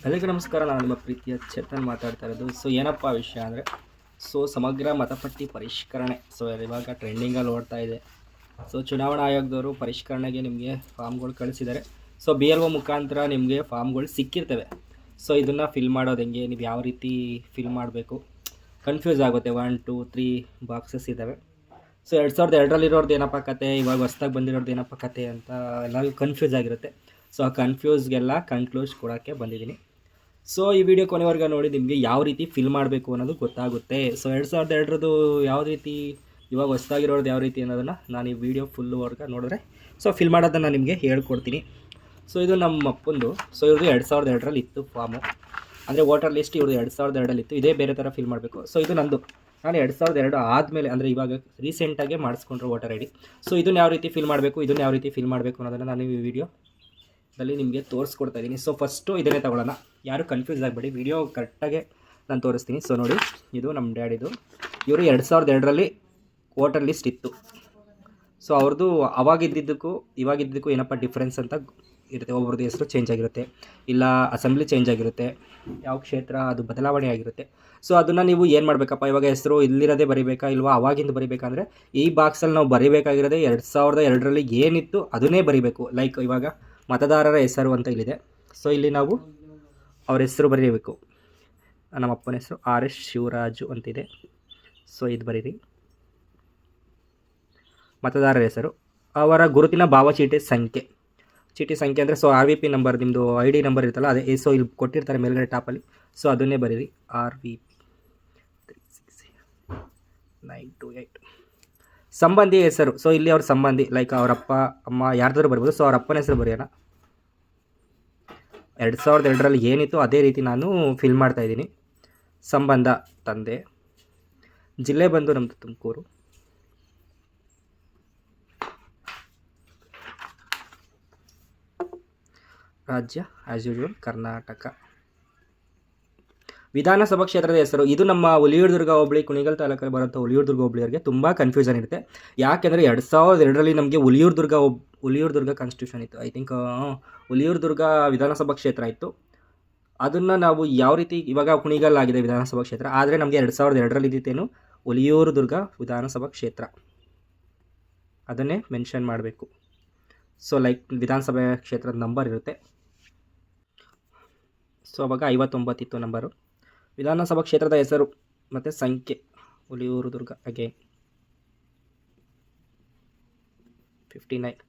ಎಲ್ಲರಿಗೂ ನಮಸ್ಕಾರ. ನಾನು ನಿಮ್ಮ ಪ್ರೀತಿಯ ಚೇತನ್ ಮಾತಾಡ್ತಾ ಇರೋದು. ಏನಪ್ಪ ವಿಷಯ ಅಂದರೆ ಸಮಗ್ರ ಮತಪಟ್ಟಿ ಪರಿಷ್ಕರಣೆ ಇವಾಗ ಟ್ರೆಂಡಿಂಗಲ್ಲಿ ಓಡ್ತಾ ಇದೆ. ಚುನಾವಣಾ ಆಯೋಗದವರು ಪರಿಷ್ಕರಣೆಗೆ ನಿಮಗೆ ಫಾರ್ಮ್ಗಳು ಕಳಿಸಿದ್ದಾರೆ. ಬಿ ಎಲ್ ಒ ಮುಖಾಂತರ ನಿಮಗೆ ಫಾರ್ಮ್ಗಳು ಸಿಕ್ಕಿರ್ತವೆ. ಇದನ್ನು ಫಿಲ್ ಮಾಡೋದು ಹೆಂಗೆ, ನೀವು ಯಾವ ರೀತಿ ಫಿಲ್ ಮಾಡಬೇಕು ಕನ್ಫ್ಯೂಸ್ ಆಗುತ್ತೆ. 1 2 3 ಬಾಕ್ಸಸ್ ಇದ್ದಾವೆ. 2002ರಲ್ಲಿರೋರ್ದು ಏನಪ್ಪ ಕತೆ, ಇವಾಗ ಹೊಸ್ದಾಗಿ ಬಂದಿರೋದು ಏನಪ್ಪ ಕತೆ ಅಂತ ಎಲ್ಲರಿಗೂ ಕನ್ಫ್ಯೂಸ್ ಆಗಿರುತ್ತೆ. ಆ ಕನ್ಫ್ಯೂಸ್ಗೆಲ್ಲ ಕನ್ಕ್ಲೂಸ್ ಕೊಡೋಕ್ಕೆ ಬಂದಿದ್ದೀನಿ. ಈ ವಿಡಿಯೋ ಕೊನೆವರೆಗೆ ನೋಡಿ ನಿಮಗೆ ಯಾವ ರೀತಿ ಫಿಲ್ ಮಾಡಬೇಕು ಅನ್ನೋದು ಗೊತ್ತಾಗುತ್ತೆ. 2002ರದ್ದು ಯಾವ ರೀತಿ, ಇವಾಗ ಹೊಸ್ದಾಗಿರೋದು ಯಾವ ರೀತಿ ಅನ್ನೋದನ್ನು ನಾನು ಈ ವಿಡಿಯೋ ಫುಲ್ವರೆಗೆ ನೋಡಿದ್ರೆ ಫಿಲ್ ಮಾಡೋದನ್ನು ನಿಮಗೆ ಹೇಳ್ಕೊಡ್ತೀನಿ. ಇದು ನಮ್ಮ ಅಪ್ಪಂದು. ಇವ್ರದ್ದು 2002ರಲ್ಲಿ ಇತ್ತು ಫಾರ್ಮು, ಅಂದರೆ ವೋಟರ್ ಲಿಸ್ಟ್ ಇವ್ರದ್ದು 2002ರಲ್ಲಿ ಇತ್ತು. ಇದೇ ಬೇರೆ ಥರ ಫಿಲ್ ಮಾಡಬೇಕು. ಇದು ನಂದು, ನಾನು 2002 ಆದಮೇಲೆ ಅಂದರೆ ಇವಾಗ ರೀಸೆಂಟಾಗೆ ಮಾಡಿಸ್ಕೊಂಡ್ರು ವೋಟರ್ ಐ ಡಿ. ಇದನ್ನು ಯಾವ ರೀತಿ ಫಿಲ್ ಮಾಡಬೇಕು, ಇದನ್ನು ಯಾವ ರೀತಿ ಫಿಲ್ ಮಾಡಬೇಕು ಅನ್ನೋದನ್ನು ನಾನು ಈ ವಿಡಿಯೋದಲ್ಲಿ ನಿಮಗೆ ತೋರಿಸ್ಕೊಡ್ತಾ ಇದ್ದೀನಿ. ಫಸ್ಟು ಇದನ್ನೇ ತೊಗೊಳ್ಳೋಣ, ಯಾರು ಕನ್ಫ್ಯೂಸ್ ಆಗಬೇಡಿ, ವಿಡಿಯೋ ಕರೆಕ್ಟಾಗೆ ನಾನು ತೋರಿಸ್ತೀನಿ. ನೋಡಿ, ಇದು ನಮ್ಮ ಡ್ಯಾಡಿದು. ಇವರು 2002ರಲ್ಲಿ ವೋಟರ್ ಲಿಸ್ಟ್ ಇತ್ತು. ಅವ್ರದ್ದು ಅವಾಗಿದ್ದಕ್ಕೂ ಇವಾಗಿದ್ದಕ್ಕೂ ಏನಪ್ಪ ಡಿಫ್ರೆನ್ಸ್ ಅಂತ ಇರುತ್ತೆ. ಒಬ್ಬರದ್ದು ಹೆಸರು ಚೇಂಜ್ ಆಗಿರುತ್ತೆ, ಇಲ್ಲ ಅಸೆಂಬ್ಲಿ ಚೇಂಜ್ ಆಗಿರುತ್ತೆ, ಯಾವ ಕ್ಷೇತ್ರ ಅದು ಬದಲಾವಣೆ ಆಗಿರುತ್ತೆ. ಅದನ್ನು ನೀವು ಏನು ಮಾಡಬೇಕಪ್ಪ, ಇವಾಗ ಹೆಸರು ಇಲ್ಲಿರೋದೇ ಬರೀಬೇಕಾ ಇಲ್ವಾ ಅವಾಗಿಂದ ಬರೀಬೇಕಂದ್ರೆ ಈ ಬಾಕ್ಸಲ್ಲಿ ನಾವು ಬರೀಬೇಕಾಗಿರೋದೇ 2002ರಲ್ಲಿ ಏನಿತ್ತು ಅದನ್ನೇ ಬರೀಬೇಕು. ಲೈಕ್ ಇವಾಗ ಮತದಾರರ ಹೆಸರು ಅಂತ ಇಲ್ಲಿದೆ. ಇಲ್ಲಿ ನಾವು ಅವ್ರ ಹೆಸರು ಬರೀಬೇಕು. ನಮ್ಮ ಅಪ್ಪನ ಹೆಸರು RS ಶಿವರಾಜು ಅಂತಿದೆ. ಇದು ಬರೀರಿ. ಮತದಾರರ ಹೆಸರು, ಅವರ ಗುರುತಿನ ಭಾವಚೀಟಿ ಸಂಖ್ಯೆ ಅಂದರೆ RVP ನಂಬರ್, ನಿಮ್ಮದು ID ನಂಬರ್ ಇರುತ್ತಲ್ಲ ಅದೇ. ಇಲ್ಲಿ ಕೊಟ್ಟಿರ್ತಾರೆ ಮೇಲ್ಗಡೆ ಟಾಪಲ್ಲಿ. ಅದನ್ನೇ ಬರೀರಿ, RVP 360928. ಸಂಬಂಧಿ ಹೆಸರು, ಇಲ್ಲಿ ಅವ್ರ ಸಂಬಂಧಿ ಲೈಕ್ ಅವರಪ್ಪ ಅಮ್ಮ ಯಾರ್ದಾದ್ರು ಬರ್ಬೋದು. ಅವ್ರ ಅಪ್ಪನ ಹೆಸರು ಬರೆಯೋಣ. 2002ರಲ್ಲಿ ಏನಿತ್ತು ಅದೇ ರೀತಿ ನಾನು ಫಿಲ್ ಮಾಡ್ತಾಯಿದ್ದೀನಿ. ಸಂಬಂಧ ತಂದೆ, ಜಿಲ್ಲೆ ಬಂದು ನಮ್ಮದು ತುಮಕೂರು, ರಾಜ್ಯ ಆ್ಯಸ್ ಯೂಶುವಲ್ ಕರ್ನಾಟಕ. ವಿಧಾನಸಭಾ ಕ್ಷೇತ್ರದ ಹೆಸರು, ಇದು ನಮ್ಮ ಹುಲಿಯೂರು ಹೋಬಳಿ ಕುಣಿಗಲ್ ತಾಲೂಕಲ್ಲಿ ಬರುವಂಥ ಹುಲಿಯೂರು ಹೋಬಳಿಯವರಿಗೆ ತುಂಬ ಕನ್ಫ್ಯೂಷನ್ ಇರುತ್ತೆ. ಯಾಕೆಂದರೆ 2002ರಲ್ಲಿ ನಮಗೆ ಹುಲಿಯೂರು ಕಾನ್ಸ್ಟಿಟ್ಯೂಷನ್ ಇತ್ತು. ಐ ಥಿಂಕ್ ಹುಲಿಯೂರು ವಿಧಾನಸಭಾ ಕ್ಷೇತ್ರ ಇತ್ತು. ಅದನ್ನು ನಾವು ಯಾವ ರೀತಿ, ಇವಾಗ ಕುಣಿಗಲ್ ಆಗಿದೆ ವಿಧಾನಸಭಾ ಕ್ಷೇತ್ರ, ಆದರೆ ನಮಗೆ 2002ರಲ್ಲಿ ಇದ್ದಿತ್ತೇನು ಹುಲಿಯೂರು ವಿಧಾನಸಭಾ ಕ್ಷೇತ್ರ, ಅದನ್ನೇ ಮೆನ್ಷನ್ ಮಾಡಬೇಕು. ಲೈಕ್ ವಿಧಾನಸಭೆ ಕ್ಷೇತ್ರದ ನಂಬರ್ ಇರುತ್ತೆ. ಅವಾಗ 59 ಇತ್ತು ನಂಬರು. ವಿಧಾನಸಭಾ ಕ್ಷೇತ್ರದ ಹೆಸರು ಮತ್ತು ಸಂಖ್ಯೆ, ಹುಲಿಯೂರು ಅಗೇನ್ 59.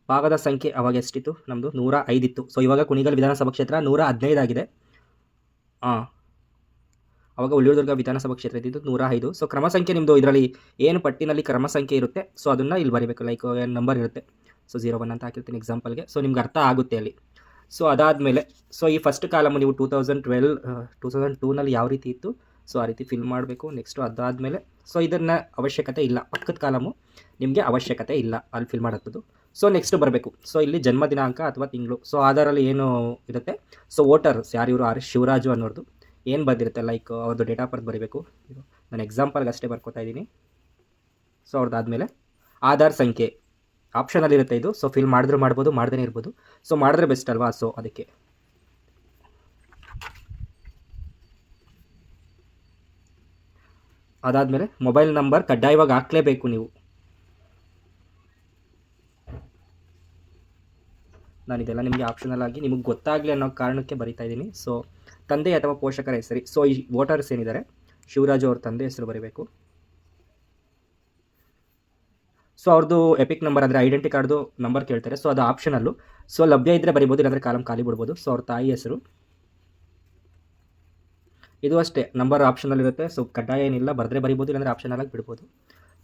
ಭಾಗದ ಸಂಖ್ಯೆ ಅವಾಗ ಎಷ್ಟಿತ್ತು, ನಮ್ಮದು 105 ಇತ್ತು. ಇವಾಗ ಕುಣಿಗಲ್ ವಿಧಾನಸಭಾ ಕ್ಷೇತ್ರ 115 ಆಗಿದೆ. ಅವಾಗ ಹುಲಿಯೂರು ವಿಧಾನಸಭಾ ಕ್ಷೇತ್ರ ಇದ್ದಿದ್ದು 105. ಕ್ರಮ ಸಂಖ್ಯೆ ನಿಮ್ಮದು ಇದರಲ್ಲಿ ಏನು ಪಟ್ಟಿನಲ್ಲಿ ಕ್ರಮ ಸಂಖ್ಯೆ ಇರುತ್ತೆ, ಅದನ್ನು ಇಲ್ಲಿ ಬರೀಬೇಕು. ಲೈಕ್ ನಂಬರ್ ಇರುತ್ತೆ. 01 ಅಂತ ಹಾಕಿರ್ತೀನಿ ಎಕ್ಸಾಂಪಲ್ಗೆ. ನಿಮ್ಗೆ ಅರ್ಥ ಆಗುತ್ತೆ ಅಲ್ಲಿ. ಅದಾದಮೇಲೆ ಈ ಫಸ್ಟ್ ಕಾಲಮು ನೀವು 2002ನಲ್ಲಿ ಯಾವ ರೀತಿ ಇತ್ತು ಆ ರೀತಿ ಫಿಲ್ ಮಾಡಬೇಕು. ನೆಕ್ಸ್ಟು ಅದಾದಮೇಲೆ ಇದನ್ನು ಅವಶ್ಯಕತೆ ಇಲ್ಲ, ಪಕ್ಕದ ಕಾಲಮು ನಿಮಗೆ ಅವಶ್ಯಕತೆ ಇಲ್ಲ ಅಲ್ಲಿ ಫಿಲ್ ಮಾಡೋದು. ನೆಕ್ಸ್ಟ್ ಬರಬೇಕು. ಇಲ್ಲಿ ಜನ್ಮ ದಿನಾಂಕ ಅಥವಾ ತಿಂಗಳು. ಆಧಾರಲ್ಲಿ ಏನು ಇರುತ್ತೆ, ವೋಟರ್ಸ್ ಯಾರು ಇವರು RS ಶಿವರಾಜು ಅನ್ನೋರ್ದು ಏನು ಬಂದಿರುತ್ತೆ, ಲೈಕ್ ಅವ್ರದ್ದು ಡೇಟ್ ಆಫ್ ಬರ್ತ್ ಬರೀಬೇಕು. ನಾನು ಎಕ್ಸಾಂಪಲ್ಗೆ ಅಷ್ಟೇ ಬರ್ಕೋತಾ ಇದ್ದೀನಿ. ಅವ್ರದ್ದಾದಮೇಲೆ ಆಧಾರ್ ಸಂಖ್ಯೆ ಆಪ್ಷನಲ್ಲಿ ಇರುತ್ತೆ ಇದು. ಫಿಲ್ ಮಾಡಿದ್ರೂ ಮಾಡ್ಬೋದು, ಮಾಡ್ದೇ ಇರ್ಬೋದು. ಮಾಡಿದ್ರೆ ಬೆಸ್ಟ್ ಅಲ್ವಾ. ಅದಕ್ಕೆ ಅದಾದಮೇಲೆ ಮೊಬೈಲ್ ನಂಬರ್ ಕಡ್ಡಾಯವಾಗಿ ಹಾಕಲೇಬೇಕು ನೀವು. ನಾನು ಇದೆಲ್ಲ ನಿಮಗೆ ಆಪ್ಷನಲ್ ಆಗಿ ನಿಮಗೆ ಗೊತ್ತಾಗಲಿ ಅನ್ನೋ ಕಾರಣಕ್ಕೆ ಬರಿತಾ ಇದ್ದೀನಿ. ತಂದೆ ಅಥವಾ ಪೋಷಕರ ಹೆಸರು. ಈ ವೋಟರ್ಸ್ ಏನಿದ್ದಾರೆ ಶಿವರಾಜು ಅವ್ರ ತಂದೆ ಹೆಸರು ಬರೀಬೇಕು. ಅವ್ರದ್ದು ಎಪಿಕ್ ನಂಬರ್ ಅಂದರೆ ಐಡೆಂಟಿ ಕಾರ್ಡ್ದು ನಂಬರ್ ಕೇಳ್ತಾರೆ. ಅದು ಆಪ್ಷನಲ್ಲು. ಲಭ್ಯ ಇದ್ದರೆ ಬರಿಬೋದು, ಇಲ್ಲಾಂದರೆ ಕಾಲಮ್ ಖಾಲಿ ಬಿಡ್ಬೋದು. ಅವ್ರ ತಾಯಿ ಹೆಸರು ಇದು ಅಷ್ಟೇ, ನಂಬರ್ ಆಪ್ಷನಲ್ ಇರುತ್ತೆ. ಕಡ್ಡಾಯ ಏನಿಲ್ಲ, ಬರೆದ್ರೆ ಬರಿಬೋದು, ಇಲ್ಲಾಂದರೆ ಆಪ್ಷನಲ್ ಆಗಿ ಬಿಡ್ಬೋದು.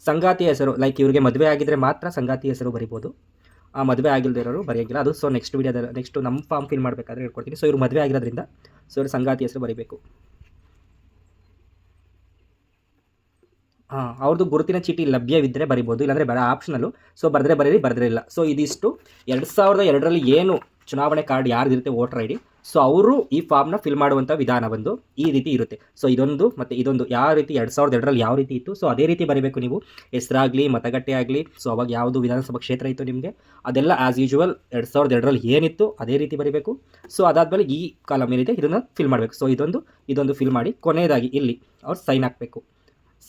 ಸಂಗಾತಿ ಹೆಸರು, ಲೈಕ್ ಇವ್ರಿಗೆ ಮದುವೆ ಆಗಿದ್ದರೆ ಮಾತ್ರ ಸಂಗಾತಿ ಹೆಸರು ಬರಿಬೋದು. ಮದುವೆ ಆಗಿಲ್ಲದೆ ಇರೋರು ಬರೆಯೋಂಗಿಲ್ಲ. ಅದು ನೆಕ್ಸ್ಟ್ ವಿಡಿಯೋದಲ್ಲಿ ನೆಕ್ಸ್ಟ್ ನಮ್ಮ ಫಾರ್ಮ್ ಫಿಲ್ ಮಾಡಬೇಕಾದ್ರೆ ಹೇಳ್ಕೊಡ್ತೀನಿ. ಇವ್ರು ಮದುವೆ ಆಗಿರೋದ್ರಿಂದ ಇವ್ರ ಸಂಗಾತಿ ಹೆಸರು ಬರೀಬೇಕು. ಅವ್ರದ್ದು ಗುರುತಿನ ಚೀಟಿ ಲಭ್ಯವಿದ್ದರೆ ಬರಿಬೋದು, ಇಲ್ಲಾಂದರೆ ಬೇಡ ಆಪ್ಷನಲ್ಲು. ಸೊ ಬರೆದ್ರೆ ಬರೀರಿ, ಬರೆದ್ರೆ ಇಲ್ಲ. ಸೊ ಇದಿಷ್ಟು 2002ರಲ್ಲಿ ಏನು ಚುನಾವಣೆ ಕಾರ್ಡ್ ಯಾರ್ದಿರುತ್ತೆ ವೋಟರ್ ಐ ಡಿ, ಸೊ ಅವರು ಈ ಫಾರ್ಮ್ನ ಫಿಲ್ ಮಾಡುವಂಥ ವಿಧಾನ ಬಂದು ಈ ರೀತಿ ಇರುತ್ತೆ. ಸೊ ಇದೊಂದು ಮತ್ತು ಇದೊಂದು ಯಾವ ರೀತಿ 2002ರಲ್ಲಿ ಯಾವ ರೀತಿ ಇತ್ತು, ಸೊ ಅದೇ ರೀತಿ ಬರೀಬೇಕು ನೀವು. ಹೆಸರಾಗಲಿ ಮತಗಟ್ಟೆ ಆಗಲಿ, ಸೊ ಅವಾಗ ಯಾವುದು ವಿಧಾನಸಭಾ ಕ್ಷೇತ್ರ ಇತ್ತು ನಿಮಗೆ, ಅದೆಲ್ಲ ಆ್ಯಸ್ ಯೂಶುವಲ್ 2002ರಲ್ಲಿ ಏನಿತ್ತು ಅದೇ ರೀತಿ ಬರೀಬೇಕು. ಸೊ ಅದಾದಮೇಲೆ ಈ ಕಾಲಮ್ ಏನಿದೆ ಇದನ್ನು ಫಿಲ್ ಮಾಡಬೇಕು. ಸೊ ಇದೊಂದು ಫಿಲ್ ಮಾಡಿ ಕೊನೆಯದಾಗಿ ಇಲ್ಲಿ ಅವ್ರು ಸೈನ್ ಹಾಕಬೇಕು.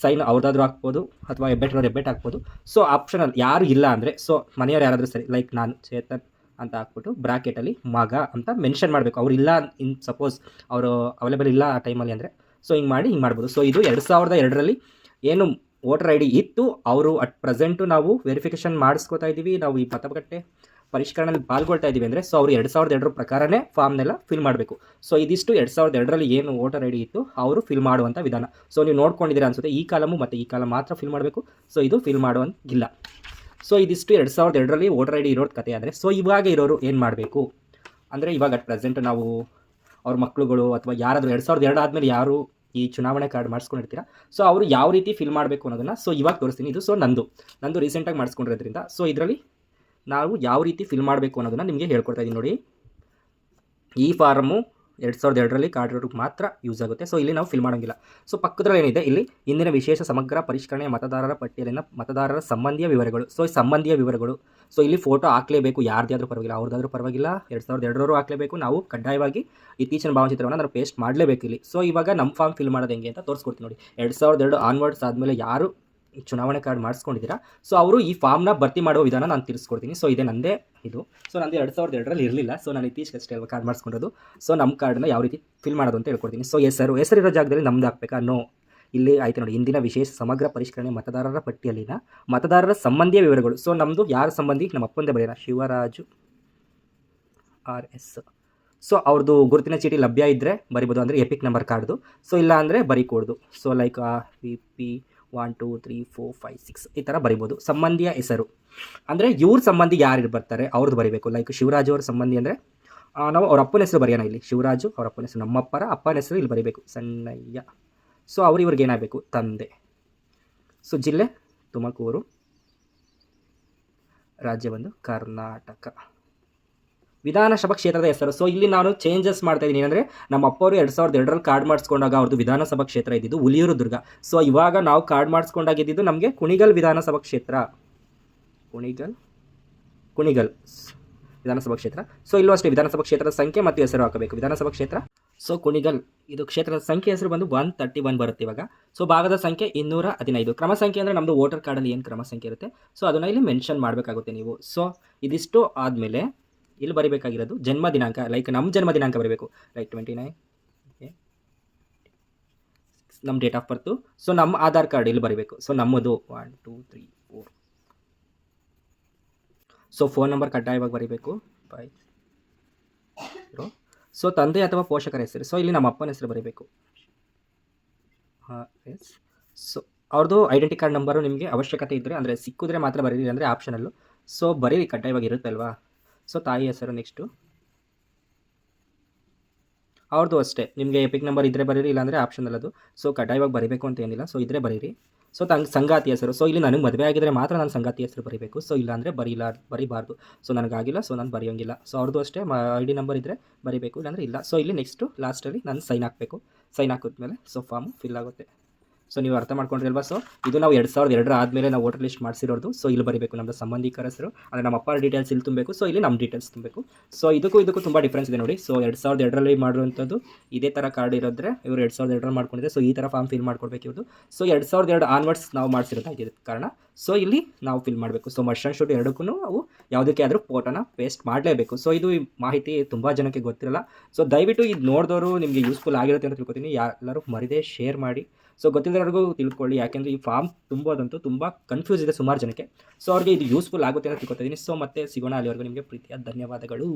ಸೈನ್ ಅವ್ರದ್ದಾದ್ರೂ ಹಾಕ್ಬೋದು ಅಥವಾ ಹೆಬ್ಬೆಟ್ ಹಾಕ್ಬೋದು. ಸೊ ಆಪ್ಷನಲ್ ಯಾರು ಇಲ್ಲ ಅಂದರೆ, ಸೊ ಮನೆಯವ್ರು ಯಾರಾದರೂ ಸರಿ, ಲೈಕ್ ನಾನು ಚೇತನ್ ಅಂತ ಹಾಕ್ಬಿಟ್ಟು ಬ್ರಾಕೆಟಲ್ಲಿ ಮಗ ಅಂತ ಮೆನ್ಷನ್ ಮಾಡಬೇಕು. ಅವ್ರು ಇಲ್ಲ, ಇನ್ ಸಪೋಸ್ ಅವರು ಅವೈಲೇಬಲ್ ಇಲ್ಲ ಆ ಟೈಮಲ್ಲಿ ಅಂದರೆ, ಸೊ ಹಿಂಗೆ ಮಾಡ್ಬೋದು. ಸೊ ಇದು 2002ರಲ್ಲಿ ಏನು ವೋಟರ್ ಐ ಡಿ ಇತ್ತು, ಅವರು ಅಟ್ ಪ್ರೆಸೆಂಟು ನಾವು ವೆರಿಫಿಕೇಷನ್ ಮಾಡಿಸ್ಕೋತಾ ಇದ್ದೀವಿ, ನಾವು ಈ ಮತಗಟ್ಟೆ ಪರಿಷ್ಕರಣೆಯಲ್ಲಿ ಪಾಲ್ಗೊಳ್ತಾ ಇದ್ದೀವಿ ಅಂದರೆ, ಸೊ ಅವರು 2002 ಪ್ರಕಾರನೇ ಫಾರ್ಮ್ನೆಲ್ಲ ಫಿಲ್ ಮಾಡಬೇಕು. ಸೊ ಇದಿಷ್ಟು 2002ರಲ್ಲಿ ಏನು ವೋಟರ್ ಐ ಡಿ ಇತ್ತು ಅವರು ಫಿಲ್ ಮಾಡುವಂಥ ವಿಧಾನ. ಸೊ ನೀವು ನೋಡ್ಕೊಂಡಿದ್ದೀರಾ ಅನಿಸುತ್ತೆ, ಈ ಕಾಲಮು ಮತ್ತು ಈ ಕಾಲಮ್ ಮಾತ್ರ ಫಿಲ್ ಮಾಡಬೇಕು. ಸೊ ಇದು ಫಿಲ್ ಮಾಡುವಂಗಿಲ್ಲ. ಸೊ ಇದಿಷ್ಟು 2002ರಲ್ಲಿ ವೋಟರ್ ಐ ಡಿ ಇರೋದು ಕತೆ ಆದರೆ, ಸೊ ಇವಾಗ ಇರೋರು ಏನು ಮಾಡಬೇಕು ಅಂದರೆ, ಇವಾಗ ಅಟ್ ಪ್ರೆಸೆಂಟ್ ನಾವು ಅವ್ರ ಮಕ್ಕಳುಗಳು ಅಥವಾ ಯಾರಾದರೂ 2002 ಆದಮೇಲೆ ಯಾರು ಈ ಚುನಾವಣೆ ಕಾರ್ಡ್ ಮಾಡಿಸ್ಕೊಂಡಿರ್ತೀರಾ, ಸೊ ಅವರು ಯಾವ ರೀತಿ ಫಿಲ್ ಮಾಡಬೇಕು ಅನ್ನೋದನ್ನು ಸೊ ಇವಾಗ ತೋರಿಸ್ತೀನಿ. ಇದು ಸೊ ನಂದು ರೀಸೆಂಟಾಗಿ ಮಾಡಿಸ್ಕೊಂಡಿರೋದ್ರಿಂದ, ಸೊ ಇದರಲ್ಲಿ ನಾವು ಯಾವ ರೀತಿ ಫಿಲ್ ಮಾಡಬೇಕು ಅನ್ನೋದನ್ನು ನಿಮಗೆ ಹೇಳ್ಕೊಡ್ತಾ ಇದ್ದೀನಿ ನೋಡಿ. ಈ ಫಾರಮು 2002ರಲ್ಲಿ ಕಾರ್ಡ್ ಇರೋರಿಗೆ ಮಾತ್ರ ಯೂಸ್ ಆಗುತ್ತೆ. ಸೊ ಇಲ್ಲಿ ನಾವು ಫಿಲ್ ಮಾಡೋಂಗಿಲ್ಲ. ಸೊ ಪಕ್ಕದಲ್ಲಿ ಏನಿದೆ ಇಲ್ಲಿ ಇಂದಿನ ವಿಶೇಷ ಸಮಗ್ರ ಪರಿಷ್ಕರಣೆಯ ಮತದಾರರ ಪಟ್ಟಿಯಲ್ಲಿನ ಮತದಾರರ ಸಂಬಂಧಿಯ ವಿವರಗಳು. ಸೊ ಈ ಸಂಬಂಧಿಯ ವಿವರಗಳು, ಸೊ ಇಲ್ಲಿ ಫೋಟೋ ಹಾಕಲೇಬೇಕು, ಯಾರ್ದಾದ್ರೂ ಪರವಾಗಿಲ್ಲ, ಅವ್ರದ್ದಾದ್ರೂ ಪರವಾಗಿಲ್ಲ, 2002ರವರು ಹಾಕಲೇಬೇಕು. ನಾವು ಕಡ್ಡಾಯವಾಗಿ ಇತ್ತೀಚಿನ ಭಾವಚಿತ್ರವನ್ನು ನಾನು ಪೇಸ್ಟ್ ಮಾಡಲೇಬೇಕು ಇಲ್ಲಿ. ಸೊ ಇವಾಗ ನಮ್ಮ ಫಾರ್ಮ್ ಫಿಲ್ ಮಾಡೋದು ಹೆಂಗೆ ಅಂತ ತೋರಿಸ್ಕೊಡ್ತೀನಿ ನೋಡಿ. 2002 ಆನ್ವರ್ಡ್ಸ್ ಆದಮೇಲೆ ಯಾರು ಚುನಾವಣೆ ಕಾರ್ಡ್ ಮಾಡಿಸ್ಕೊಂಡಿದ್ದೀರಾ, ಸೊ ಅವರು ಈ ಫಾರ್ಮ್ನ ಭರ್ತಿ ಮಾಡುವ ವಿಧಾನ ನಾನು ತಿಳಿಸ್ಕೊಡ್ತೀನಿ. ಸೊ ಇದೆ ನಂದೇ ಇದು. ಸೊ ನಂದು 2002ರಲ್ಲಿ ಇರಲಿಲ್ಲ. ಸೊ ನಾನು ಇತ್ತೀಚೆಗಷ್ಟೇ ಅಲ್ವಾ ಕಾರ್ಡ್ ಮಾಡಿಸ್ಕೊಂಡಿರೋದು. ಸೊ ನಮ್ಮ ಕಾರ್ಡನ್ನ ಯಾವ ರೀತಿ ಫಿಲ್ ಮಾಡೋದು ಅಂತ ಹೇಳ್ಕೊಡ್ತೀನಿ. ಸೊ ಹೆಸರಿರೋ ಜಾಗದಲ್ಲಿ ನಮ್ದು ಹಾಕ್ಬೇಕಾ? ನೋ, ಇಲ್ಲಿ ಆಯ್ತು ನೋಡಿ, ಇಂದಿನ ವಿಶೇಷ ಸಮಗ್ರ ಪರಿಷ್ಕರಣೆ ಮತದಾರರ ಪಟ್ಟಿಯಲ್ಲಿನ ಮತದಾರರ ಸಂಬಂಧಿಯ ವಿವರಗಳು. ಸೊ ನಮ್ಮದು ಯಾರ ಸಂಬಂಧಿ, ನಮ್ಮ ಅಪ್ಪಂದೇ ಬರೆಯೋಣ, ಶಿವರಾಜು RS. ಸೊ ಅವ್ರದ್ದು ಗುರುತಿನ ಚೀಟಿ ಲಭ್ಯ ಇದ್ದರೆ ಬರಿಬೋದು, ಅಂದರೆ ಎಪಿಕ್ ನಂಬರ್ ಕಾರ್ಡ್ದು. ಸೊ ಇಲ್ಲ ಅಂದರೆ ಬರೀಕೊಡ್ದು. ಸೊ ಲೈಕ್ VP 1 2 3 4 5 6 ಈ ಥರ ಬರಿಬೋದು. ಸಂಬಂಧಿಯ ಹೆಸರು ಅಂದರೆ ಇವ್ರ ಸಂಬಂಧಿ ಯಾರು ಬರ್ತಾರೆ ಅವ್ರದ್ದು ಬರೀಬೇಕು. ಲೈಕ್ ಶಿವರಾಜು ಅವ್ರ ಸಂಬಂಧಿ ಅಂದರೆ ನಾವು ಅವ್ರ ಅಪ್ಪನ ಹೆಸರು ಬರೆಯೋಣ ಇಲ್ಲಿ. ಶಿವರಾಜು ಅವ್ರ ಅಪ್ಪನ ಹೆಸರು, ನಮ್ಮಪ್ಪರ ಅಪ್ಪನ ಹೆಸರು ಇಲ್ಲಿ ಬರೀಬೇಕು, ಸಣ್ಣಯ್ಯ. ಸೊ ಇವ್ರಿಗೆ ಏನಾಗಬೇಕು? ತಂದೆ. ಸೊ ಜಿಲ್ಲೆ ತುಮಕೂರು, ರಾಜ್ಯ ಬಂದು ಕರ್ನಾಟಕ. ವಿಧಾನಸಭಾ ಕ್ಷೇತ್ರದ ಹೆಸರು, ಸೊ ಇಲ್ಲಿ ನಾನು ಚೇಂಜಸ್ ಮಾಡ್ತಾ ಇದ್ದೀನಿ. ಏನಂದರೆ ನಮ್ಮ ಅಪ್ಪವರು 2002ರಲ್ಲಿ ಕಾರ್ಡ್ ಮಾಡಿಸ್ಕೊಂಡಾಗ ಅವ್ರದ್ದು ವಿಧಾನಸಭಾ ಕ್ಷೇತ್ರ ಇದ್ದಿದ್ದು ಹುಲಿಯೂರು ದುರ್ಗ. ಸೊ ಇವಾಗ ನಾವು ಕಾರ್ಡ್ ಮಾಡಿಸ್ಕೊಂಡಾಗಿದ್ದು ನಮಗೆ ಕುಣಿಗಲ್ ವಿಧಾನಸಭಾ ಕ್ಷೇತ್ರ, ಕುಣಿಗಲ್ ವಿಧಾನಸಭಾ ಕ್ಷೇತ್ರ. ಸೊ ಇಲ್ಲೂ ಅಷ್ಟೇ ವಿಧಾನಸಭಾ ಕ್ಷೇತ್ರದ ಸಂಖ್ಯೆ ಮತ್ತು ಹೆಸರು ಹಾಕಬೇಕು. ವಿಧಾನಸಭಾ ಕ್ಷೇತ್ರ, ಸೊ ಕುಣಿಗಲ್, ಇದು ಕ್ಷೇತ್ರದ ಸಂಖ್ಯೆ ಹೆಸರು ಬಂದು 131 ಬರುತ್ತೆ ಇವಾಗ. ಸೊ ಭಾಗದ ಸಂಖ್ಯೆ 215. ಕ್ರಮ ಸಂಖ್ಯೆ ಅಂದರೆ ನಮ್ಮದು ವೋಟರ್ ಕಾರ್ಡಲ್ಲಿ ಏನು ಕ್ರಮ ಸಂಖ್ಯೆ ಇರುತ್ತೆ, ಸೊ ಅದನ್ನು ಇಲ್ಲಿ ಮೆನ್ಷನ್ ಮಾಡಬೇಕಾಗುತ್ತೆ ನೀವು. ಸೊ ಇದಿಷ್ಟು ಆದಮೇಲೆ ಇಲ್ಲಿ ಬರೀಬೇಕಾಗಿರೋದು ಜನ್ಮ ದಿನಾಂಕ, ಲೈಕ್ ನಮ್ಮ ಜನ್ಮ ದಿನಾಂಕ ಬರೀಬೇಕು, ಲೈಕ್ 29 ನಮ್ಮ ಡೇಟ್ ಆಫ್ ಬರ್ತು. ಸೊ ನಮ್ಮ ಆಧಾರ್ ಕಾರ್ಡ್ ಇಲ್ಲಿ ಬರೀಬೇಕು. ಸೊ ನಮ್ಮದು 1 2 3 4. ಸೊ ಫೋನ್ ನಂಬರ್ ಕಡ್ಡಾಯವಾಗಿ ಬರೀಬೇಕು 50. ಸೊ ತಂದೆ ಅಥವಾ ಪೋಷಕರ ಹೆಸರು, ಸೊ ಇಲ್ಲಿ ನಮ್ಮ ಅಪ್ಪನ ಹೆಸರು ಬರೀಬೇಕು. ಸೊ ಅವ್ರದ್ದು ಐಡೆಂಟಿ ಕಾರ್ಡ್ ನಂಬರು ನಿಮಗೆ ಅವಶ್ಯಕತೆ ಇದ್ದರೆ, ಅಂದರೆ ಸಿಕ್ಕಿದ್ರೆ ಮಾತ್ರ ಬರೀರಿ, ಅಂದರೆ ಆಪ್ಷನಲ್ಲು. ಸೊ ಬರೀರಿ, ಕಡ್ಡಾಯವಾಗಿ ಇರುತ್ತಲ್ವಾ. ಸೊ ತಾಯಿ ಹೆಸರು ನೆಕ್ಸ್ಟು ಅವ್ರದ್ದು ಅಷ್ಟೇ, ನಿಮಗೆ ಎಪಿಕ್ ನಂಬರ್ ಇದ್ದರೆ ಬರೀರಿ, ಇಲ್ಲಾಂದರೆ ಆಪ್ಷನಲ್ ಅದು. ಸೊ ಕಡ್ಡಾಯವಾಗಿ ಬರೀಬೇಕು ಅಂತ ಏನಿಲ್ಲ, ಸೊ ಇದ್ದರೆ ಬರೀರಿ. ಸೊ ಸಂಗಾತಿ ಹೆಸರು, ಸೊ ಇಲ್ಲಿ ನನಗೆ ಮದುವೆ ಆಗಿದ್ದರೆ ಮಾತ್ರ ನಾನು ಸಂಗಾತಿ ಹೆಸರು ಬರೀಬೇಕು. ಸೊ ಇಲ್ಲಾಂದರೆ ಬರೀಬಾರ್ದು. ಸೊ ನನಗಾಗಿಲ್ಲ, ಸೊ ನಾನು ಬರೆಯೋಂಗಿಲ್ಲ. ಸೊ ಅವ್ರದ್ದು ಅಷ್ಟೇ ID ನಂಬರ್ ಇದ್ದರೆ ಬರೀಬೇಕು, ಇಲ್ಲಾಂದರೆ ಇಲ್ಲ. ಸೊ ಇಲ್ಲಿ ನೆಕ್ಸ್ಟು ಲಾಸ್ಟಲ್ಲಿ ನಾನು ಸೈನ್ ಹಾಕಬೇಕು. ಸೈನ್ ಹಾಕಿದ್ಮೇಲೆ ಸೊ ಫಾರ್ಮು ಫಿಲ್ ಆಗುತ್ತೆ. ಸೊ ನೀವು ಅರ್ಥ ಮಾಡ್ಕೊಂಡ್ರಿ ಅಲ್ವಾ. ಸೊ ಇದು ನಾವು 2002 ಆದಮೇಲೆ ನಾವು ವೋಟರ್ ಲಿಸ್ಟ್ ಮಾಡಿಸಿರೋದು. ಸೊ ಇಲ್ಲಿ ಬರೀಬೇಕು ನಮ್ಮದು ಸಂಬಂಧಿಕರ ಹೆಸರು, ಅಂದರೆ ನಮ್ಮ ಅಪ್ಪ ಡೀಟೇಲ್ಸ್ ಇಲ್ಲಿ ತುಂಬಬೇಕು. ಸೊ ಇಲ್ಲಿ ನಮ್ಮ ಡೀಟೇಲ್ಸ್ ತುಂಬಬೇಕು. ಸೊ ಇದಕ್ಕೂ ತುಂಬ ಡಿಫ್ರೆನ್ಸ್ ಇದೆ ನೋಡಿ. ಸೊ 2002ರಲ್ಲಿ ಮಾಡಿರುವಂಥದ್ದು ಇದೇ ಥರ ಕಾರ್ಡ್ ಇರೋದ್ರೆ ಇವರು 2002ರಲ್ಲಿ ಮಾಡ್ಕೊಂಡಿದೆ. ಸೊ ಈ ಥರ ಫಾರ್ಮ್ ಫಿಲ್ ಮಾಡ್ಕೊಡ್ಬೇಕು ಇವ್ರದ್ದು. ಸೊ 2002 ಆನ್ವರ್ಡ್ಸ್ ನಾವು ಮಾಡಿಸಿರೋದು ಇದ್ದ ಕಾರಣ ಸೊ ಇಲ್ಲಿ ನಾವು ಫಿಲ್ ಮಾಡಬೇಕು. ಸೊ ಮಸ್ಟ್ ಆ್ಯಂಡ್ ಶುಡ್ ಎರಡಕ್ಕೂ ನಾವು ಯಾವುದಕ್ಕೆ ಆದರೂ ಫೋಟೋನ ಪೇಸ್ಟ್ ಮಾಡಲೇಬೇಕು. ಸೊ ಇದು ಮಾಹಿತಿ ತುಂಬ ಜನಕ್ಕೆ ಗೊತ್ತಿರಲ್ಲ. ಸೊ ದಯವಿಟ್ಟು ಇದು ನೋಡಿದವರು ನಿಮಗೆ ಯೂಸ್ಫುಲ್ ಆಗಿರುತ್ತೆ ಅಂತ ತಿಳ್ಕೊತೀನಿ. ಎಲ್ಲರೂ ಮರಿದೇ ಶೇರ್ ಮಾಡಿ. ಸೊ ಗೊತ್ತಿಲ್ಲದವ್ರಿಗೂ ತಿಳ್ಕೊಳ್ಳಿ, ಯಾಕೆಂದರೆ ಈ ಫಾರ್ಮ್ ತುಂಬೋದಂತೂ ತುಂಬ ಕನ್ಫ್ಯೂಸ್ ಇದೆ ಸುಮಾರು ಜನಕ್ಕೆ. ಸೊ ಅವ್ರಿಗೆ ಇದು ಯೂಸ್ಫುಲ್ ಆಗುತ್ತೆ ಅಂತ ತಿಳ್ಕೊತಿದ್ದೀನಿ. ಸೊ ಮತ್ತೆ ಸಿಗೋಣ, ಅಲ್ಲಿವರೆಗೂ ನಿಮಗೆ ಪ್ರೀತಿಯ ಧನ್ಯವಾದಗಳು.